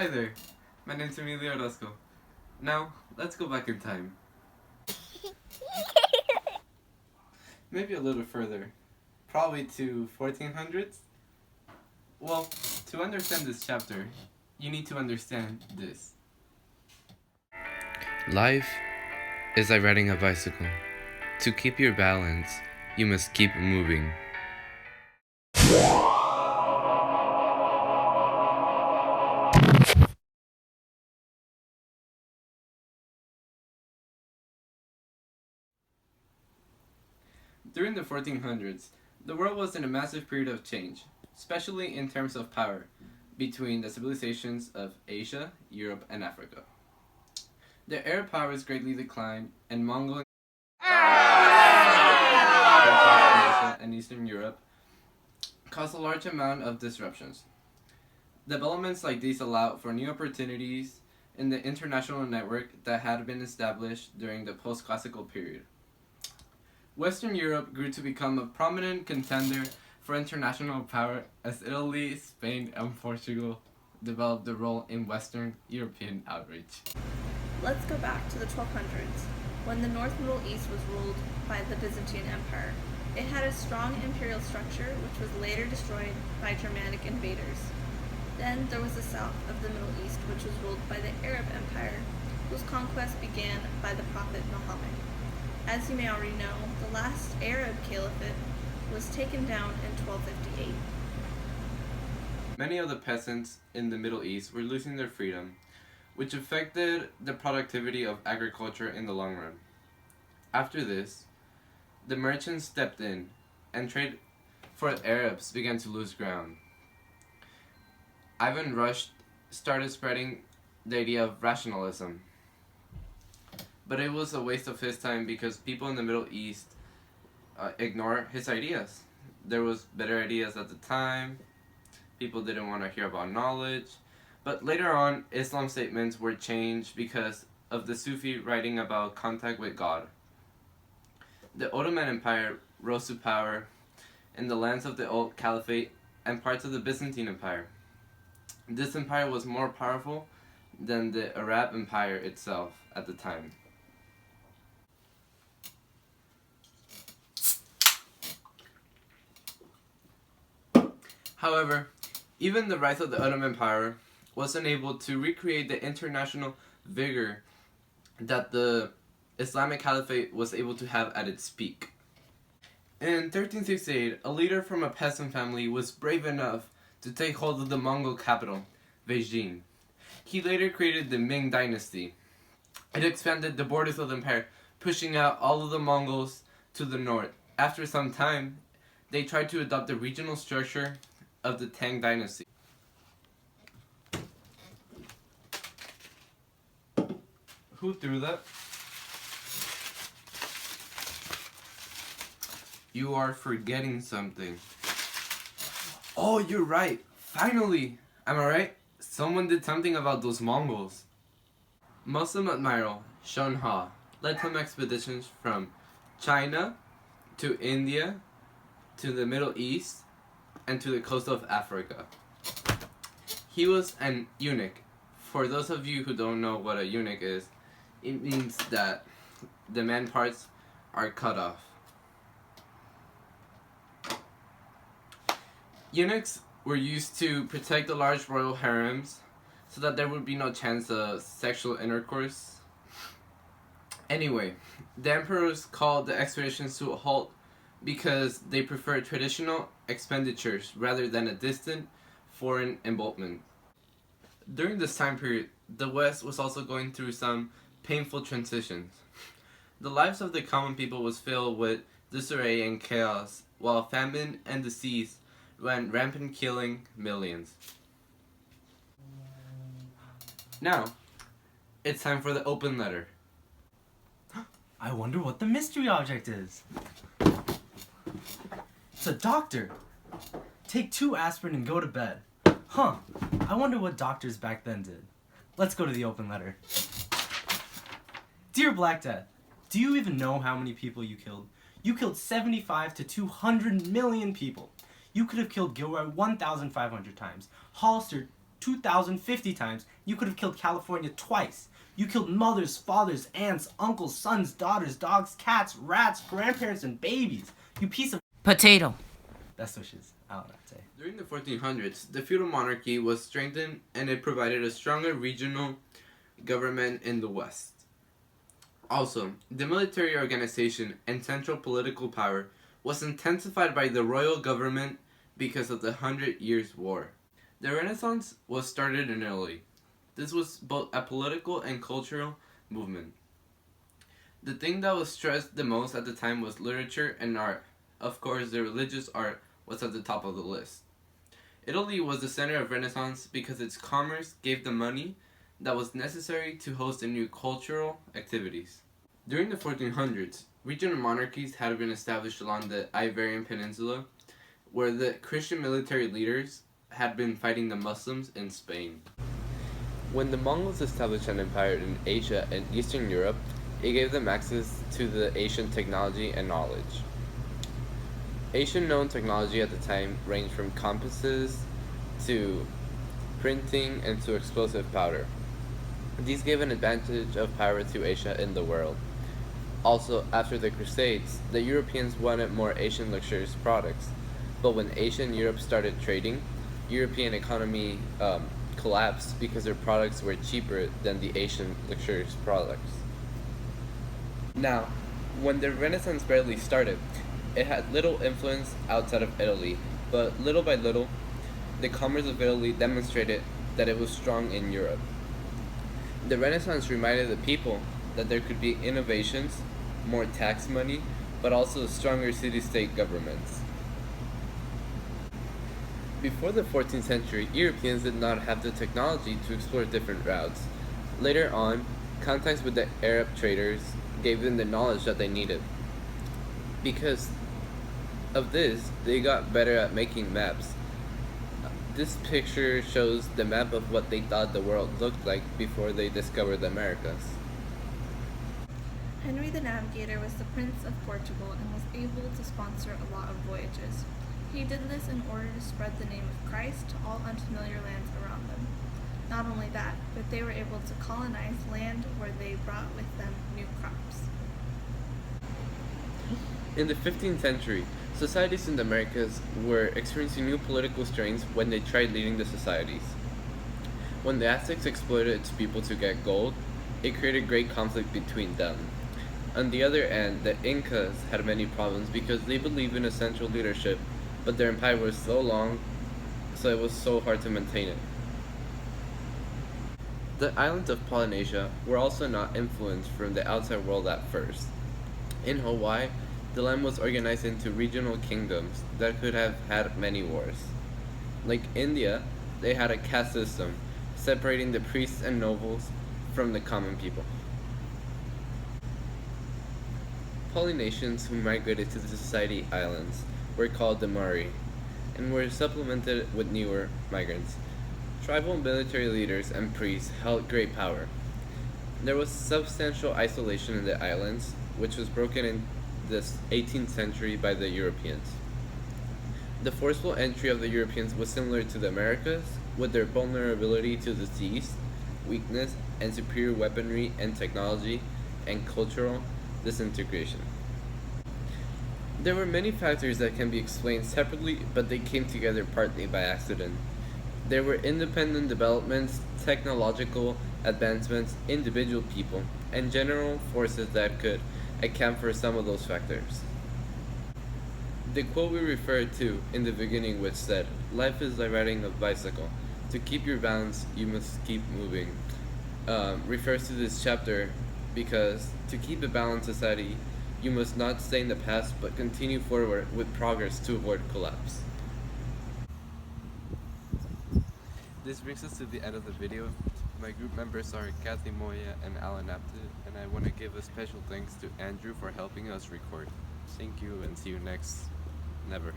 Hi there, my name's Emilio Orozco. Now, let's go back in time. Maybe a little further. Probably to 1400s? Well, to understand this chapter, you need to understand this. Life is like riding a bicycle. To keep your balance, you must keep moving. During the 1400s, the world was in a massive period of change, especially in terms of power, between the civilizations of Asia, Europe, and Africa. The Arab powers greatly declined, and Mongol Asia and Eastern Europe caused a large amount of disruptions. Developments like these allowed for new opportunities in the international network that had been established during the post-classical period. Western Europe grew to become a prominent contender for international power as Italy, Spain, and Portugal developed a role in Western European outreach. Let's go back to the 1200s, when the North Middle East was ruled by the Byzantine Empire. It had a strong imperial structure which was later destroyed by Germanic invaders. Then there was the south of the Middle East, which was ruled by the Arab Empire, whose conquest began by the Prophet Muhammad. As you may already know, the last Arab caliphate was taken down in 1258. Many of the peasants in the Middle East were losing their freedom, which affected the productivity of agriculture in the long run. After this, the merchants stepped in, and trade for Arabs began to lose ground. Ivan Rush started spreading the idea of rationalism, but it was a waste of his time because people in the Middle East ignore his ideas. There was better ideas at the time. People didn't want to hear about knowledge. But later on, Islam's statements were changed because of the Sufi writing about contact with God. The Ottoman Empire rose to power in the lands of the Old Caliphate and parts of the Byzantine Empire. This empire was more powerful than the Arab Empire itself at the time. However, even the rise of the Ottoman Empire wasn't able to recreate the international vigor that the Islamic Caliphate was able to have at its peak. In 1368, a leader from a peasant family was brave enough to take hold of the Mongol capital, Beijing. He later created the Ming Dynasty. It expanded the borders of the empire, pushing out all of the Mongols to the north. After some time, they tried to adopt the regional structure of the Tang Dynasty. Who threw that? You are forgetting something. Oh, you're right. Finally! Am I right? Someone did something about those Mongols. Muslim Admiral Shun Ha led some expeditions from China to India to the Middle East and to the coast of Africa. He was an eunuch. For those of you who don't know what a eunuch is, it means that the man parts are cut off. Eunuchs were used to protect the large royal harems so that there would be no chance of sexual intercourse. Anyway, the emperors called the expeditions to a halt because they preferred traditional expenditures rather than a distant foreign involvement. During this time period, the West was also going through some painful transitions. The lives of the common people was filled with disarray and chaos, while famine and disease ran rampant, killing millions. Now, it's time for the open letter. I wonder what the mystery object is. It's a doctor. Take 2 aspirin and go to bed. Huh, I wonder what doctors back then did. Let's go to the open letter. Dear Black Death, do you even know how many people you killed? You killed 75 to 200 million people. You could have killed Gilroy 1,500 times, Hollister 2,050 times, you could have killed California twice. You killed mothers, fathers, aunts, uncles, sons, daughters, dogs, cats, rats, grandparents, and babies. You piece of potato. best wishes. I don't know what to say. During the 1400s, the feudal monarchy was strengthened and it provided a stronger regional government in the West. Also, the military organization and central political power was intensified by the royal government because of the 100 Years' War. The Renaissance was started in Italy. This was both a political and cultural movement. The thing that was stressed the most at the time was literature and art. Of course, the religious art was at the top of the list. Italy was the center of Renaissance because its commerce gave the money that was necessary to host the new cultural activities. During the 1400s, regional monarchies had been established along the Iberian Peninsula, where the Christian military leaders had been fighting the Muslims in Spain. When the Mongols established an empire in Asia and Eastern Europe, it gave them access to the Asian technology and knowledge. Asian known technology at the time ranged from compasses to printing and to explosive powder. These gave an advantage of power to Asia in the world. Also, after the Crusades, the Europeans wanted more Asian luxurious products, but when Asia and Europe started trading, European economy collapsed because their products were cheaper than the Asian luxurious products. Now, when the Renaissance barely started, it had little influence outside of Italy, but little by little, the commerce of Italy demonstrated that it was strong in Europe. The Renaissance reminded the people that there could be innovations, more tax money, but also stronger city-state governments. Before the 14th century, Europeans did not have the technology to explore different routes. Later on, contacts with the Arab traders gave them the knowledge that they needed. Because of this, they got better at making maps. This picture shows the map of what they thought the world looked like before they discovered the Americas. Henry the Navigator was the Prince of Portugal and was able to sponsor a lot of voyages. He did this in order to spread the name of Christ to all unfamiliar lands around them. Not only that, but they were able to colonize land where they brought with them new crops. In the 15th century, societies in the Americas were experiencing new political strains when they tried leading the societies. When the Aztecs exploited its people to get gold, it created great conflict between them. On the other end, the Incas had many problems because they believed in a central leadership, but their empire was so long, so it was so hard to maintain it. The islands of Polynesia were also not influenced from the outside world at first. In Hawaii, the land was organized into regional kingdoms that could have had many wars. Like India, they had a caste system, separating the priests and nobles from the common people. Polynesians who migrated to the Society Islands were called the Maori, and were supplemented with newer migrants. Tribal military leaders and priests held great power. There was substantial isolation in the islands, which was broken in the 18th century by the Europeans. The forceful entry of the Europeans was similar to the Americas, with their vulnerability to disease, weakness, and superior weaponry and technology, and cultural disintegration. There were many factors that can be explained separately, but they came together partly by accident. There were independent developments, technological advancements, individual people, and general forces that could account for some of those factors. The quote we referred to in the beginning, which said, "Life is like riding a bicycle. To keep your balance, you must keep moving," refers to this chapter because to keep a balanced society, you must not stay in the past but continue forward with progress to avoid collapse. This brings us to the end of the video. My group members are Kathy Moya and Alan Apted, and I want to give a special thanks to Andrew for helping us record. Thank you and see you next. Never.